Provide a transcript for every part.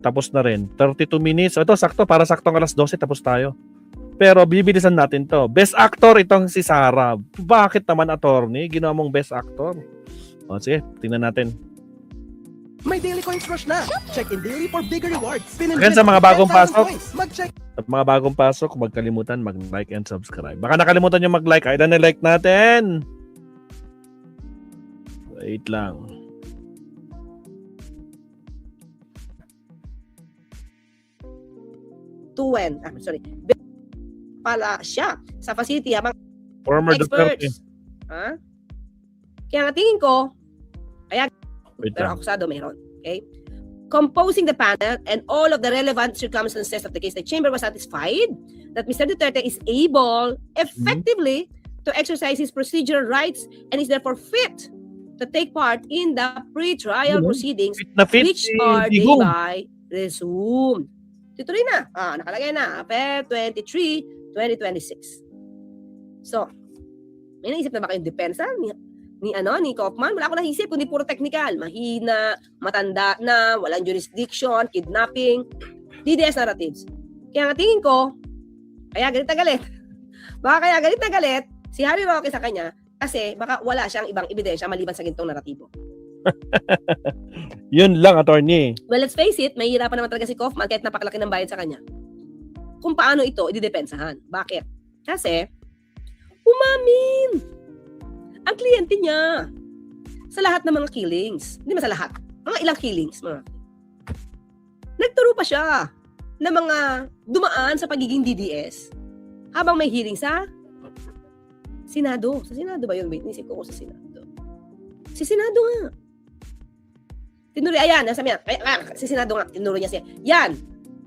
tapos na rin. 32 minutes. Ito, sakto. Para saktong alas 12, tapos tayo. Pero bibilisan natin to. Best actor itong si Sarah. Bakit naman, attorney? Ginawa mong best actor. O, sige, tingnan natin. May Daily Coins Rush na. Check in daily for bigger rewards. Again, sa mga bagong pasok. Mag-check. Sa mga bagong pasok, huwag kalimutan mag-like and subscribe. Baka nakalimutan nyo mag-like. Ay, na-like natin. Wait lang. Pala siya sa facility habang Former Duterte. experts. Ha? Kaya nga tingin ko, Wait pero lang. akusado mayroon. Okay? Composing the panel and all of the relevant circumstances of the case, the chamber was satisfied that Mr. Duterte is able effectively to exercise his procedural rights and is therefore fit to take part in the pre-trial proceedings Fit na fit which si are Digong. thereby resumed. Tutuloy na. Nakalagay na. Feb 23, 2026. So, may naisip na ba kayong depensa ni Kaufman? Wala akong naisip, kundi puro technical. Mahina, matanda na, walang jurisdiction, kidnapping, DDS narratives. Kaya nga tingin ko, kaya galit na galit. Baka kaya galit na galit si Harry Roque sa kanya kasi baka wala siyang ibang ebidensya maliban sa gintong naratibo. Yun lang, attorney. Well, let's face it, may hirapan naman talaga si Kaufman kahit napakalaki ng bayad sa kanya. Kung paano ito ididepensahan. Bakit? Kasi, umamin ang kliyente niya sa lahat ng mga killings. Hindi man sa lahat. Mga ilang killings. Nagturo pa siya ng mga dumaan sa pagiging DDS habang may hearing sa Senado. Sa Senado ba yun? Wait, nisip ko sa Senado. Si Senado nga. Tinuro, ayan, sabi niya, si Senado nga, tinuro niya siya. Yan,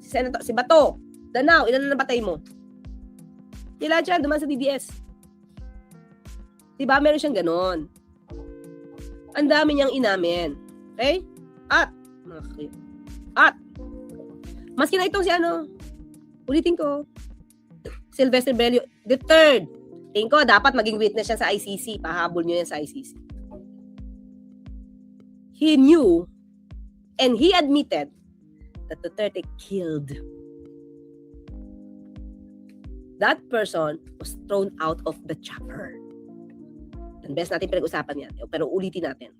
si Bato, Danao, ilan na nabatay mo? Sila dyan, duman sa DDS. Diba, meron siyang ganon. Ang dami niyang inamin. Okay? At, maski na itong si ulitin ko, Sylvester Bello, the third. Tingin ko, dapat maging witness siya sa ICC. Pahabol niyo yan sa ICC. He knew and he admitted that Duterte killed. That person was thrown out of the chopper. And best natin pinag-usapan yan. Pero ulitin natin.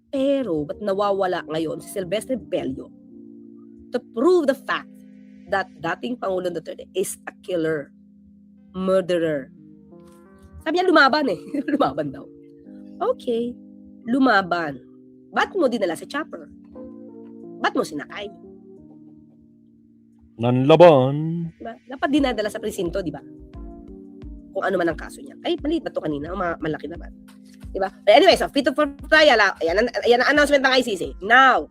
Pero, ba't nawawala ngayon si Sylvester Bello to prove the fact that dating Pangulong Duterte is a killer, murderer? Sabi niya, lumaban eh. Lumaban daw. Okay, lumaban. Ba't mo dinala sa chopper? Ba't mo sinakay? Nanlaban. Diba? Dapat dinadala sa presinto, di ba? Kung ano man ang kaso niya. Ay, maliit ba ito kanina? Malaki naman. Diba? But anyway, so fit for trial. Ayan ang announcement ng ICC. Now,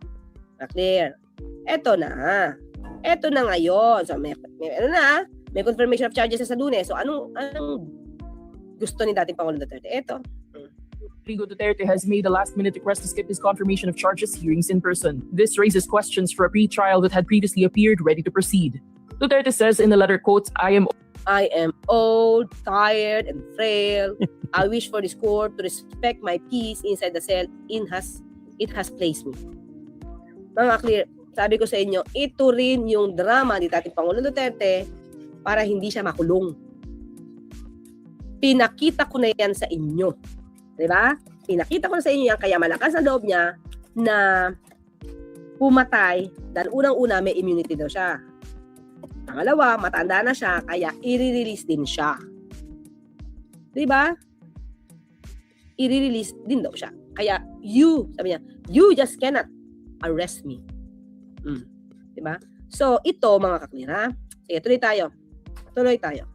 clear. Eto na. Eto na ngayon. So, may confirmation of charges sa Lunes. So, anong gusto ni dating Pangulong Duterte? Eto. Rodrigo Duterte has made a last-minute request to skip his confirmation of charges hearings in person. This raises questions for a pre-trial that had previously appeared ready to proceed. Duterte says in the letter, quote, I am old, tired, and frail. I wish for this court to respect my peace inside the cell it has placed me. Mga clear, sabi ko sa inyo, ito rin yung drama ni dating Pangulong Duterte para hindi siya makulong. Pinakita ko na yan sa inyo. Diba? Pinakita ko na sa inyo yan, kaya malakas ang loob niya na pumatay dahil unang-una may immunity daw siya. Pangalawa, matanda na siya, kaya i-release din siya. Diba? I-release din daw siya. Kaya sabi niya, you just cannot arrest me. Diba? So, ito mga kaklir, ha? Sige, tuloy tayo.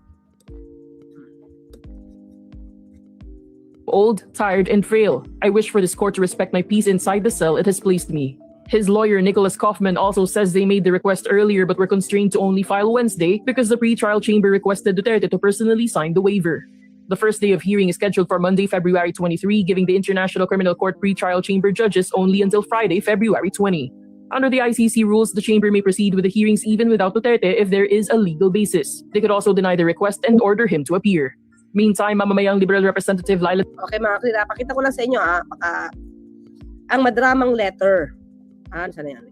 old, tired, and frail. I wish for this court to respect my peace inside the cell it has placed me. His lawyer, Nicholas Kaufman, also says they made the request earlier but were constrained to only file Wednesday because the pre-trial chamber requested Duterte to personally sign the waiver. The first day of hearing is scheduled for Monday, February 23, giving the International Criminal Court pre-trial chamber judges only until Friday, February 20. Under the ICC rules, the chamber may proceed with the hearings even without Duterte if there is a legal basis. They could also deny the request and order him to appear. Meantime, mamamayang Liberal Representative Laila... Okay mga klira, pakita ko lang sa inyo ang madramang letter. Saan na yan?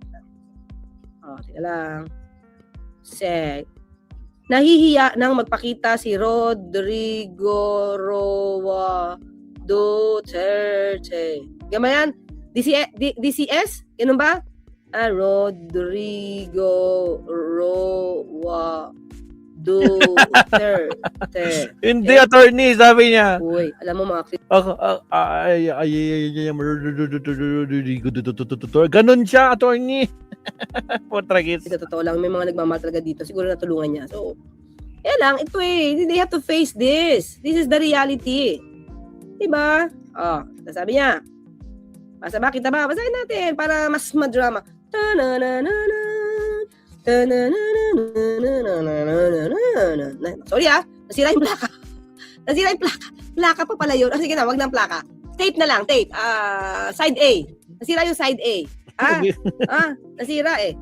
Tika lang. Sec. Nahihiya nang magpakita si Rodrigo Roa Duterte. Gamayan? DCS? Ganun ba? Rodrigo Roa Duterte. Hindi, attorney, sabi niya. Uy, alam mo mga Ganon siya, attorney. Portragis. Ito, totoo lang, may mga nagmamahal talaga dito. Siguro natulungan niya. So, lang, ito they have to face this. This is the reality. Diba? Sabi niya. Basa ba? Kita ba? Basahin natin para mas madrama. Sorry nasira yung plaka. Nasira yung plaka. Plaka pa pala yun. Sige na, wag ng plaka. Tape na lang, tape. Side A. Nasira yung side A. Nasira eh.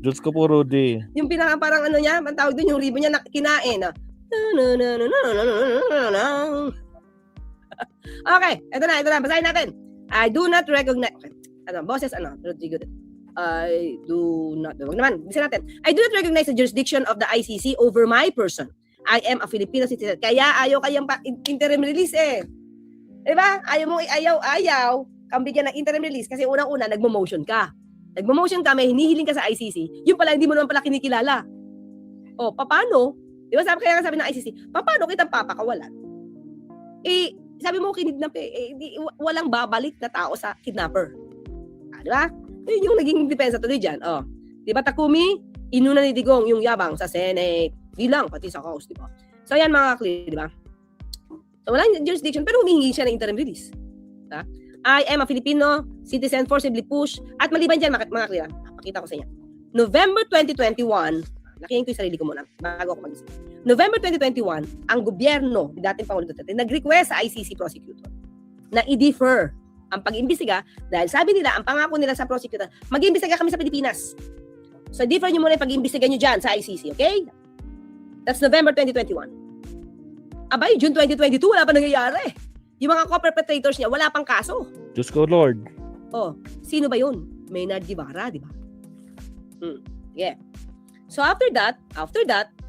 Diyos ko po, Rudy. Yung pinaka parang ano niya, ang tawag doon yung ribbon niya kinain. Okay, ito na. Basahin natin. I do not recognize. Boses, Rodrigo. I do not. Wag naman, bisa natin. I do not recognize the jurisdiction of the ICC over my person. I am a Filipino citizen. Kaya ayaw kayang interim release eh. Diba? Ayaw kang bigyan ng interim release kasi unang-una, nagmo-motion ka. May hinihiling ka sa ICC. Yung pala, hindi mo naman pala kinikilala. Paano? Diba kaya sabi ng ICC, paano kitang papakawalan? Sabi mo kinidnap walang babalik na tao sa kidnapper. Diba? Yun yung naging depensa tuloy dyan. Diba Takumi? Inuna ni Digong yung yabang sa Senate. Bilang, pati sa House, diba? So yan mga clear, diba? So wala yung jurisdiction pero humihingi siya ng interim release. Diba? I am a Filipino citizen forcibly pushed. At maliban dyan, mga clear, pakita ko sa inyo. November 2021, nakihin ko yung sarili ko muna bago ako mag-isip. November 2021, ang gobyerno ni dating Pangulong Duterte nag-request sa ICC prosecutor na i-defer ang pag-imbestiga dahil sabi nila, ang pangako nila sa prosecutor, mag-imbestiga kami sa Pilipinas. So, defer nyo muna yung pag-imbestiga nyo dyan sa ICC, okay? That's November 2021. Abay, June 2022, wala pa nangyayari. Yung mga co-perpetrators niya, wala pang kaso. Diyos ko, Lord. Sino ba yun? Maynard Guevara, di ba? Yeah. So, after that,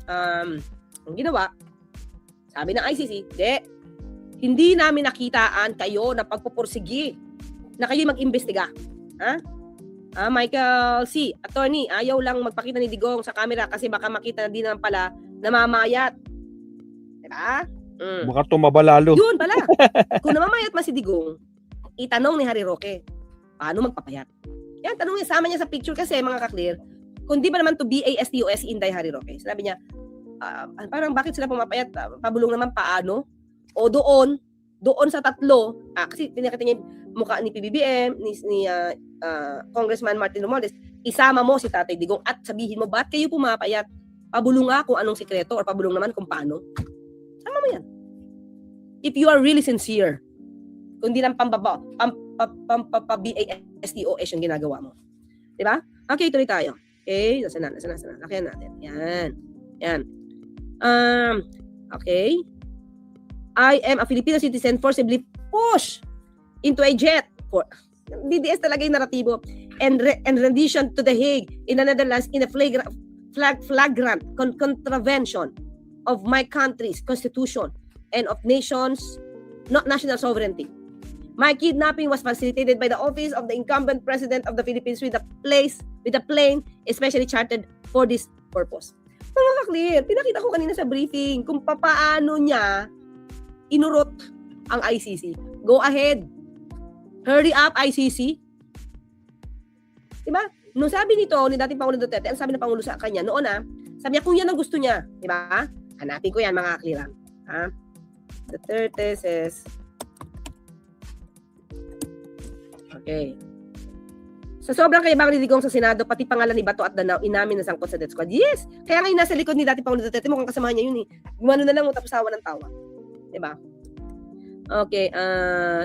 ang ginawa, sabi ng ICC, hindi namin nakitaan kayo na pagpupursigi na kayo mag-imbestiga. Michael C. Attorney, ayaw lang magpakita ni Digong sa camera kasi baka makita na din naman pala namamayat. Diba? Baka tumaba lalo. Yun pala. Kung namamayat man si Digong, itanong ni Harry Roque, paano magpapayat? Yan, tanong niya, sama niya sa picture kasi mga ka-clear, kung di ba naman to BASTOS Inday Harry Roque. Sabi niya, parang bakit sila pumapayat? Pabulong naman paano? O doon sa tatlo, kasi pinakita niya mukha ni PBBM, ni Congressman Martin Romualdez, isama mo si Tatay Digong at sabihin mo, ba't kayo pumapayat? Pabulong nga kung anong sikreto or pabulong naman kung paano. Sama mo yan. If you are really sincere, kung di lang pa-BASTOS yung ginagawa mo. Diba? Okay, tuloy tayo. Okay, nasa na. Lakihan natin. Yan. Okay. I am a Filipino citizen forcibly pushed into a jet for DDS talaga yung naratibo and rendition to the Hague in the Netherlands in a flagrant contravention of my country's constitution and of national sovereignty. My kidnapping was facilitated by the office of the incumbent president of the Philippines with a plane especially chartered for this purpose. Mga ka-clear, pinakita ko kanina sa briefing kung paano niya inurot ang ICC. Go ahead. Hurry up, ICC. Diba? Nung sabi nito ni dating Pangulong Duterte, ang sabi ng Pangulo sa kanya noon sabi niya kung yan ang gusto niya. Diba? Hanapin ko yan mga ka-clear. Duterte says, okay. Sa sobrang kayabang ni Digong sa Senado, pati pangalan ni Bato at Danao, inamin na sangkot sa death squad. Yes! Kaya ngayon nasa likod ni dating Pangulong Duterte, mukhang kasamahan niya yun eh. Gumano na lang, tapos tawa ng tawa. Diba? Okay,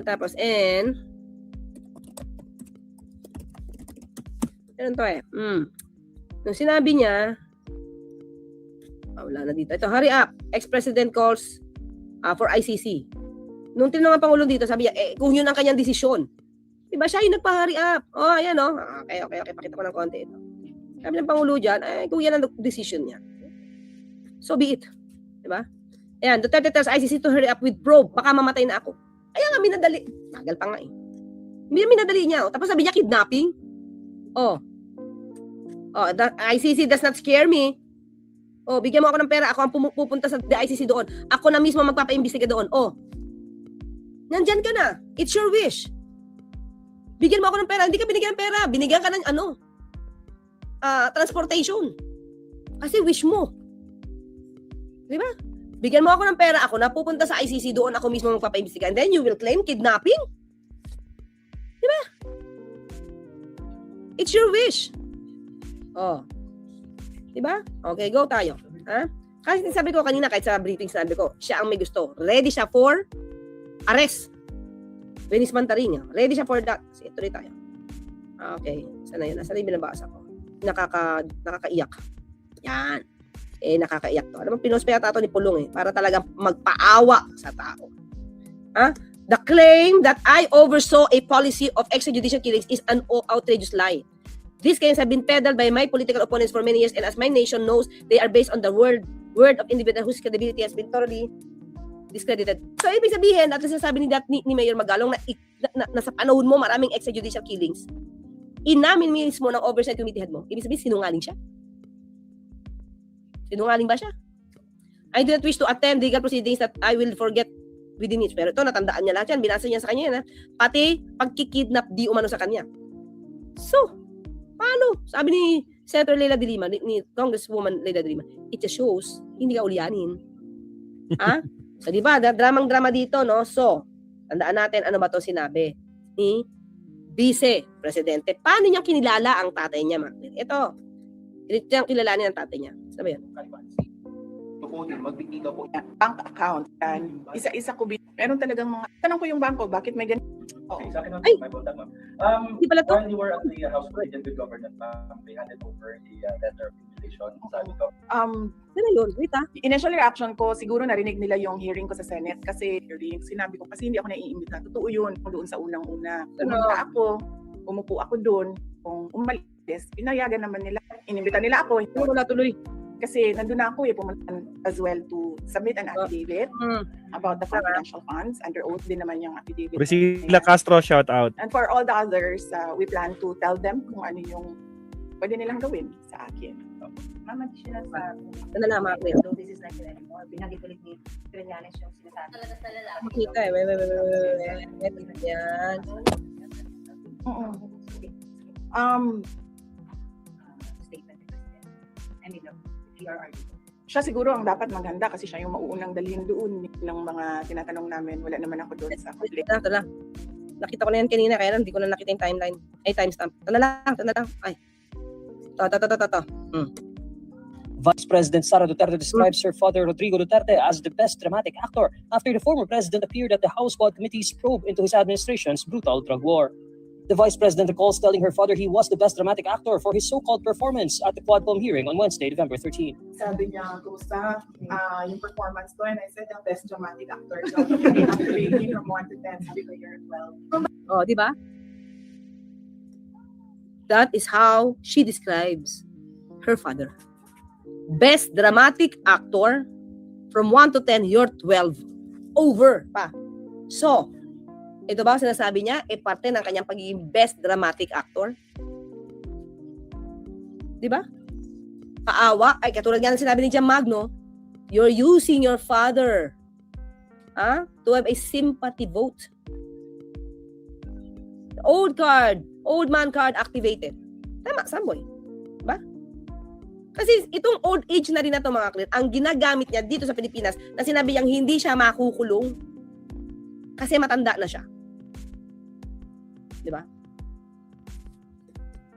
tapos, ano to nung sinabi niya, wala na dito. Ito, hurry up. Ex-President calls for ICC. Nung tinanong ang Pangulong dito, sabi niya, kung yun ang kanyang desisyon. Diba siya yung nagpa-hurry up? Oh, ayan oh. Okay. Pakita ko ng konti ito. Sabi ng Pangulo dyan, kung yan ang decision niya. So be it. Diba? Ayan, Duterte tells ICC to hurry up with probe. Baka mamatay na ako. Kaya nga, minadali. Tagal pa nga eh. Minadali niya. Oh. Tapos sabi niya, kidnapping. Oh, the ICC does not scare me. Oh, bigyan mo ako ng pera. Ako ang pupunta sa ICC doon. Ako na mismo magpapaimbestiga doon. Oh, nandyan ka na. It's your wish. Bigyan mo ako ng pera. Hindi ka binigyan ng pera. Binigyan ka ng transportation. Kasi wish mo. Di ba? Bigyan mo ako ng pera. Ako na pupunta sa ICC doon. Ako mismo magpapaimbestiga. And then you will claim kidnapping. Di ba? It's your wish. Oh. Diba? Okay, go tayo. Ha? Kasi sabi ko kanina, kahit sa briefing sabi ko, siya ang may gusto. Ready siya for arrest. Venice Mantarin. Ready siya for that. Sige, tuloy tayo. Okay. Sana yun. Nasa na yung binabasa ko. Nakakaiyak. Yan. Nakakaiyak to. Alam mo, pinost pa yata ito ni Pulong para talagang magpaawa sa tao. Ha? The claim that I oversaw a policy of extrajudicial killings is an outrageous lie. These claims have been peddled by my political opponents for many years, and as my nation knows, they are based on the word of individual whose credibility has been thoroughly discredited. So, ibig sabihin, at sabi ni Mayor Magalong na sa panahon mo maraming extrajudicial killings, inamin mismo ng oversight committee head mo. Ibig sabihin, sinungaling siya. Sinungaling ba siya? I do not wish to attend legal proceedings that I will forget within it. Pero ito, natandaan niya lahat yan. Binasa niya sa kanya yan. Pati pagkikidnap di umano sa kanya. So, paano? Sabi ni Senator Leila de Lima, ni Congresswoman Leila de Lima, it just shows, hindi ka ulianin. Ha? So, di ba? Dramang-drama dito, no? So, tandaan natin, ano ba to sinabi ni Vice Presidente. Paano niya kinilala ang tatay niya, Ito. Ito yung kilalanin ang tatay niya. Sabi yan. Magbigay daw po. Bank account. Yan. Isa-isa ko. Meron talagang mga... Tanong ko yung bangko, bakit may ganito? Okay, sa akin Ay! my fault, ma'am. Hindi pala to. While you were at the House of Agent with Government, ma'am, they handed over the letter of invitation. Sabi ko, Ano yun? Wait Initial reaction ko, siguro narinig nila yung hearing ko sa Senate kasi sinabi ko kasi hindi ako naiimbita. Totoo yun kung doon sa unang-una. Pumunta ako, umupo ako doon. Kung umalis, pinayagan naman nila. Inimbita nila ako. Ano wala tuloy? Kasi nandun ako pumunta as well to submit an affidavit about the confidential funds. Under oath din naman yung affidavit. Priscilla Castro, shout out. And for all the others, we plan to tell them kung ano yung pwede nilang gawin sa akin. Ma'am, additional sa Ano na, mga Chris? so this is like anymore. Binagit ulit ni Trillanes yung sinasabi. Talaga sa lalaki. Makita eh. Wait. Yan. Statement ni President. I mean, PRRD. Siya siguro ang dapat maghanda kasi siya yung mauunang dalhin doon ng mga tinatanong namin. Wala naman ako doon sa public. Ito na. Nakita ko na yan kanina, kaya lang hindi ko na nakita yung timeline. Ay, timestamp. Ito na lang. Ay. Ito. Vice President Sara Duterte describes her father Rodrigo Duterte as the best dramatic actor after the former president appeared at the House Quad Committee's probe into his administration's brutal drug war. The Vice President recalls telling her father he was the best dramatic actor for his so-called performance at the Quadcom hearing on Wednesday, November 13. Sabi niya, kumusta yung performance ko? And I said, the best dramatic actor. So, after rating from 1 to 10, sabi ko, you're 12. Oh, di ba? That is how she describes her father. Best dramatic actor from 1 to 10, you're 12. Over pa. So, ito ba sinasabi niya? Parte ng kanyang pagiging best dramatic actor. Di ba? Paawa. Ay, katulad nga ng sinabi ni Jan Magno, you're using your father to have a sympathy vote. The old man card activated. Tama, Samboy. Diba? Kasi itong old age na rin na ito, mga clear, ang ginagamit niya dito sa Pilipinas na sinabi niyang hindi siya makukulong kasi matanda na siya. Diba?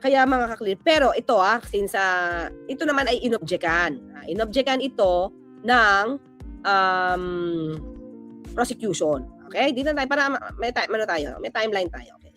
Kaya mga kaklear, pero ito since ito naman ay inobjekan. Inobjekan ito ng prosecution. Okay? Dito tayo para may timeline tayo. Okay.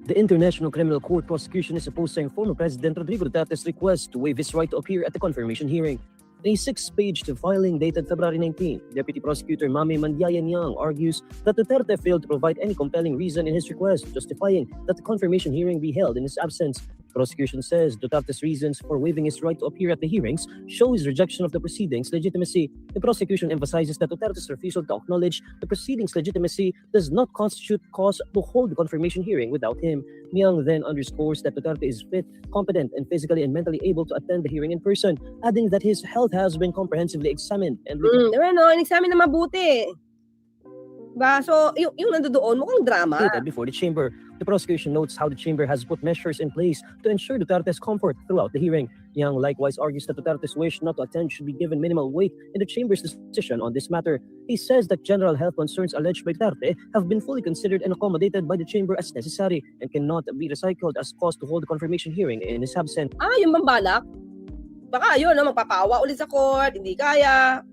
The International Criminal Court prosecution is opposing former President Rodrigo Duterte's request to waive his right to appear at the confirmation hearing. In a 6-page filing dated February 19, Deputy Prosecutor Mame Mandiayan-Yang argues that Duterte failed to provide any compelling reason in his request, justifying that the confirmation hearing be held in his absence. Prosecution says Duterte's reasons for waiving his right to appear at the hearings show his rejection of the proceedings' legitimacy. The prosecution emphasizes that Duterte's refusal to acknowledge the proceedings' legitimacy does not constitute cause to hold the confirmation hearing without him. Yang then underscores that Duterte is fit, competent, and physically and mentally able to attend the hearing in person, adding that his health has been comprehensively examined and in-examine na mabuti. Diba? So, yung nandoon, mukhang drama. rehabilitated before the chamber. The prosecution notes how the chamber has put measures in place to ensure Duterte's comfort throughout the hearing. Yang likewise argues that Duterte's wish not to attend should be given minimal weight in the chamber's decision on this matter. He says that general health concerns alleged by Duterte have been fully considered and accommodated by the chamber as necessary and cannot be recycled as cause to hold the confirmation hearing in his absence. Yung bambalak. Baka yun, magpapaawa ulit sa court, hindi kaya.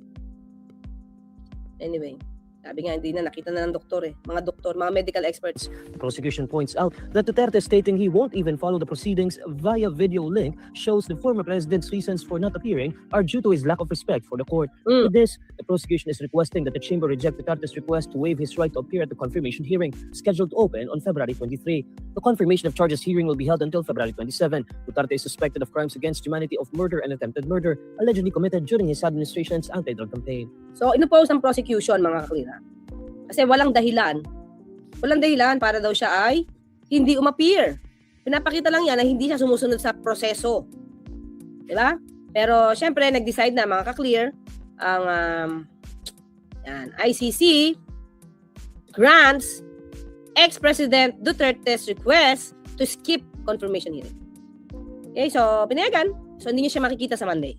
Anyway, sabi nga, hindi na, nakita na ng doktor Mga doktor, mga medical experts. The prosecution points out that Duterte stating he won't even follow the proceedings via video link shows the former president's reasons for not appearing are due to his lack of respect for the court. With this, the prosecution is requesting that the chamber reject Duterte's request to waive his right to appear at the confirmation hearing, scheduled to open on February 23. The confirmation of charges hearing will be held until February 27. Duterte is suspected of crimes against humanity of murder and attempted murder, allegedly committed during his administration's anti-drug campaign. So, inopose ang prosecution, mga kaklira. Kasi walang dahilan. Walang dahilan para daw siya ay hindi umappear. Pinapakita lang yan na hindi siya sumusunod sa proseso. Diba? Pero, syempre, nag-decide na, mga ka-clear, ang ICC grants ex-President Duterte's request to skip confirmation hearing. Okay, so, pinayagan. So, hindi niya siya makikita sa Monday.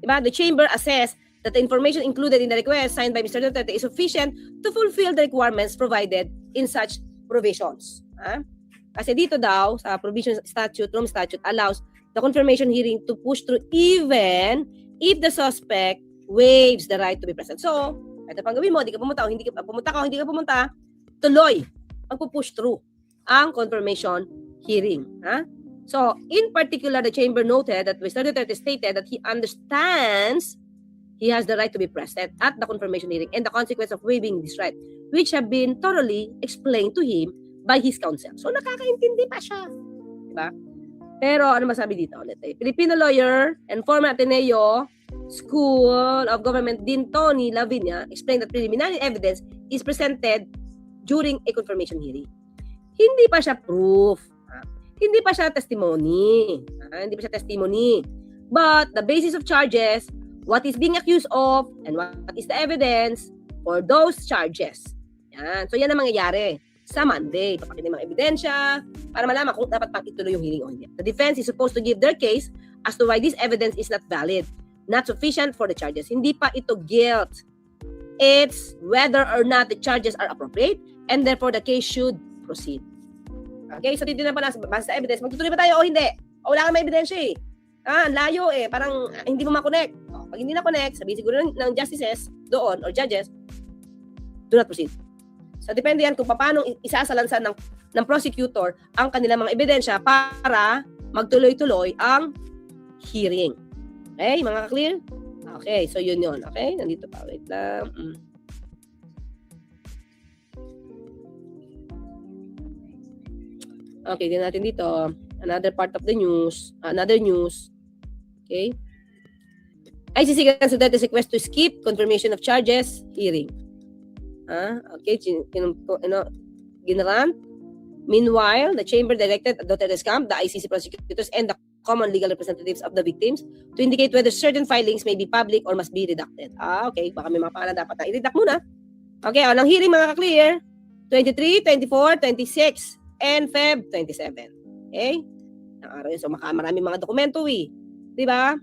Diba? The chamber assessed that the information included in the request signed by Mr. Duterte is sufficient to fulfill the requirements provided in such provisions. Kasi dito daw, sa provision statute, Rome statute, allows the confirmation hearing to push through even if the suspect waives the right to be present. So, ito pang gawin mo, hindi ka pumunta o hindi ka pumunta, tuloy ang push through ang confirmation hearing. So, in particular, the chamber noted that Mr. Duterte stated that he understands he has the right to be present at the confirmation hearing and the consequence of waiving this right, which have been thoroughly explained to him by his counsel. So, nakakaintindi pa siya. Diba? Pero, ano masabi dito ulit? Filipino lawyer and former Ateneo School of Government Dean Tony Lavinia explained that preliminary evidence is presented during a confirmation hearing. Hindi pa siya proof. Hindi pa siya testimony. Hindi pa siya testimony. But, the basis of charges, what is being accused of, and what is the evidence for those charges. Yan. So, yan ang mangyayari sa Monday. Papakita yung mga ebidensya para malaman kung dapat pang ituloy yung hearing o hindi. The defense is supposed to give their case as to why this evidence is not valid, not sufficient for the charges. Hindi pa ito guilt. It's whether or not the charges are appropriate and therefore the case should proceed. Okay? So, titignan pa na base sa evidence. Magtutuloy ba tayo o hindi? O wala kang may ebidensya ang layo parang hindi mo makonect. Pag hindi na-connect, sabihin siguro ng justices doon or judges, do not proceed. So, depende yan kung paano isasalansan ng prosecutor ang kanilang mga ebidensya para magtuloy-tuloy ang hearing. Okay, mga ka-clear? Okay, so yun. Okay, nandito pa. Wait lang. Okay, din natin dito. Another part of the news. Another news. Okay. ICC grants Duterte's request to skip confirmation of charges hearing. Okay, ginrant. Meanwhile, the chamber directed at Duterte's camp, the ICC prosecutors, and the common legal representatives of the victims to indicate whether certain filings may be public or must be redacted. Okay, baka may mga pangalan dapat na i-redact muna. Okay, ang hearing mga ka-clear, 23, 24, 26, and Feb 27. Okay? Ang araw yun. So, marami mga dokumento Diba?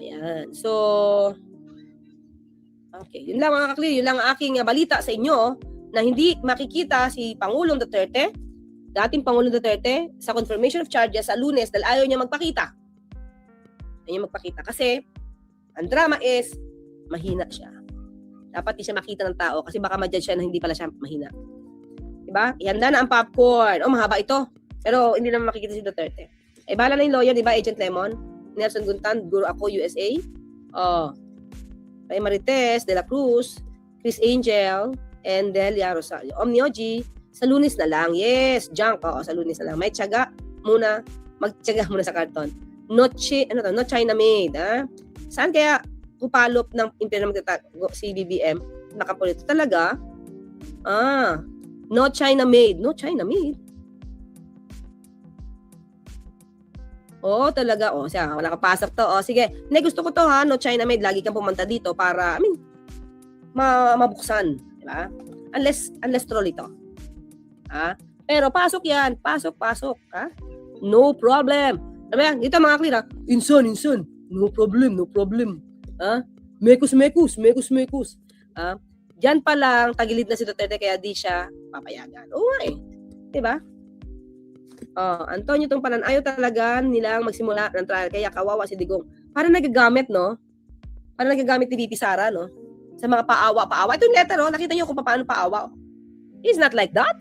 Ayan. So, okay. Yun lang mga ka-clear. Yun lang ang aking balita sa inyo na hindi makikita si Pangulong Duterte, dating Pangulong Duterte, sa confirmation of charges sa Lunes dahil ayaw niya magpakita. Ayaw niya magpakita. Kasi, ang drama is, mahina siya. Dapat di siya makita ng tao kasi baka ma-judge siya na hindi pala siya mahina. Diba? Ihanda na ang popcorn. Mahaba ito. Pero hindi naman makikita si Duterte. Bahala na yung lawyer, diba? Agent Lemon, Nelson Guntan, Guru Ako, USA. Oh. Kay Marites de la Cruz, Chris Angel, and Delia Rosario. Omnioji, sa Lunes na lang. Yes, junk. Oo, sa Lunes na lang. May tiyaga muna. Magtiyaga muna sa karton. No China made. Ha? Saan kaya kupalop ng Imperial Magtatago si BBM? Nakapolito talaga. No China made. No China made. Talaga. Siya, wala kapasok to. Sige. Gusto ko to ha. No China made. Lagi kang pumunta dito para, mabuksan. Diba? Unless troll ito. Ha? Pero pasok yan. Pasok. Ha? No problem. Sabi yan, dito mga clear ha. Inson. No problem. Ha? Mekus. Ha? Diyan pa lang, tagilid na si Duterte kaya di siya papayagan. Oo nga eh. Diba? Antonio Tungpanan, ayaw talaga nilang magsimula ng trial kaya kawawa si Digong. Parang nagagamit, no? Parang nagagamit ni VP Sara, no? Sa mga paawa. Ito yung letter, no? Nakita niyo kung paano paawa. He's not like that.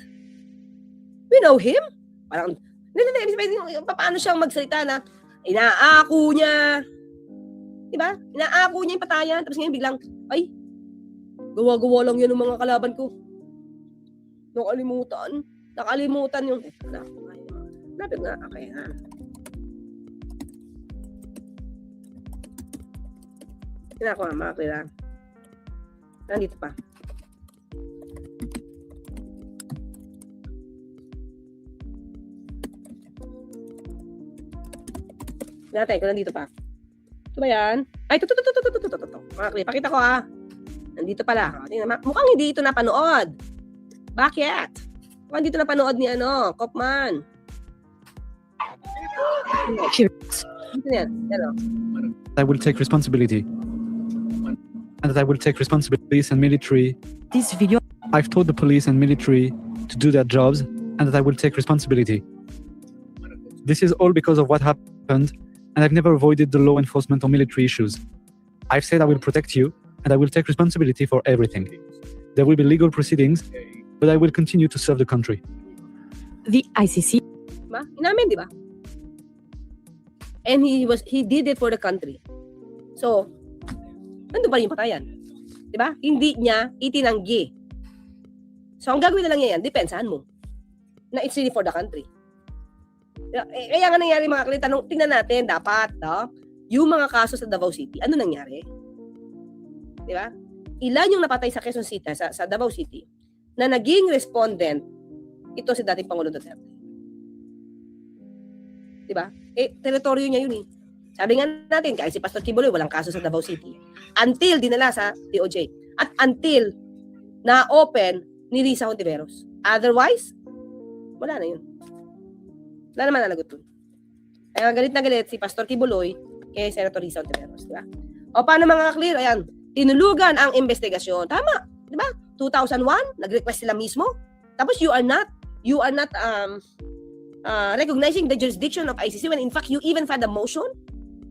We know him. Parang, paano siyang magsalita na inaako niya. Diba? Inaako niya yung patayan. Tapos ngayon biglang, ay, gawa-gawa lang yan ng mga kalaban ko. Nakalimutan yung, lapit nga, okay ha. Kinako nga, mga clear. Nandito pa. Natin, kung nandito pa. Ito ba yan? Ay, ito. Mga clear, pakita ko ha. Nandito pala. Mukhang hindi ito napanood. Bakit? Mukhang hindi ito napanood ni Kopman. Dito yan. Hello. I will take responsibility. And that I will take responsibility and military. This video. I've told the police and military to do their jobs and that I will take responsibility. This is all because of what happened, and I've never avoided the law enforcement or military issues. I've said I will protect you and I will take responsibility for everything. There will be legal proceedings, but I will continue to serve the country. The ICC. Diba? Inamin, di ba? And he did it for the country. So, nandun pa rin yung patayan. Diba? Hindi niya itinanggi. So, ang gagawin na lang niya yan, depensahan mo. Na it's really for the country. Kaya nga nangyari mga kalit, tingnan natin, dapat, yung mga kaso sa Davao City, ano nangyari? Diba? Ilan yung napatay sa Quezon City, sa Davao City, na naging respondent, ito si dating Pangulo Duterte. Diba? Teritoryo niya yun eh. Sabi nga natin, kahit si Pastor Kibuloy, walang kaso sa Davao City. Until dinala sa DOJ. At until na-open ni Risa Hontiveros. Otherwise, wala na yun. Wala naman nalagot dun. Kaya galit na galit si Pastor Kibuloy kay Senator Risa Hontiveros. Diba? O paano mga clear? Ayan, tinulugan ang investigasyon. Tama. Diba? 2001, nag-request sila mismo. Tapos you are not recognizing the jurisdiction of ICC when in fact you even filed a motion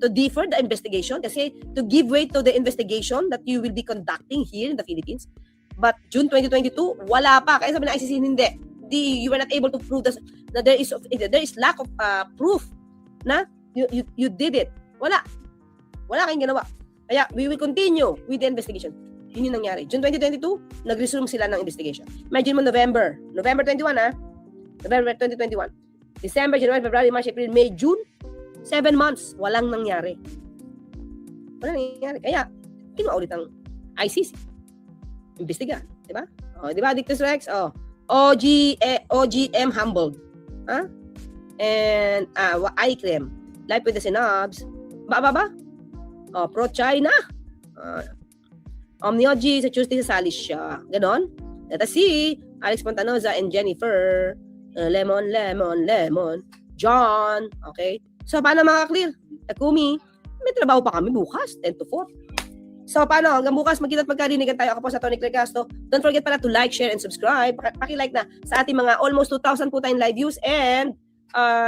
to defer the investigation kasi to give way to the investigation that you will be conducting here in the Philippines. But June 2022, wala pa. Kaya sabi ng ICC, hindi. You were not able to prove that there is lack of proof na you did it. Wala kayong ginawa. Kaya we will continue with the investigation. Yun yung nangyari. June 2022, nag-resume sila ng investigation. Imagine mo November 21 November 2021. December, January, February, March, April, May, June. 7 months. Walang nangyari. Kaya, kinuha ulit ang ICC. Imbestiga. Diba? Diba, Dictus Rex? OGM Humboldt. And, ICREM. Life with the Synobs. Ba? Pro-China. Omnioji sa Tuesday sa Salis siya. Ganon. Let us see. Alex Montanoza and Jennifer. Lemon. John. Okay. So, paano mga clear? Takumi, may trabaho pa kami bukas, 10 to 4. So, paano? Hanggang bukas, magkita at magkarinigan tayo. Ako po sa Tony Claire Castro. Don't forget pala to like, share, and subscribe. Paki-like na sa ating mga almost 2,000 po tayong live views. And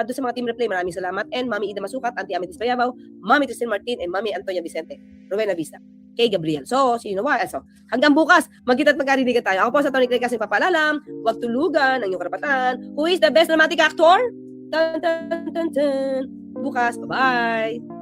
doon sa mga team replay, maraming salamat. And Mami Ida Masukat, Auntie Ametis Payabaw, Mami Tristan Martin, and Mami Antonia Vicente. Rowena Vista. Kay Gabriel. So, sino ba? So, hanggang bukas, magkita at magkarinigan tayo. Ako po sa Tony Claire Castro, papalalam. Huwag tulugan ang iyong karapatan. Who is the best dramatic actor? Dun, dun, dun, dun. Bukas. Bye-bye.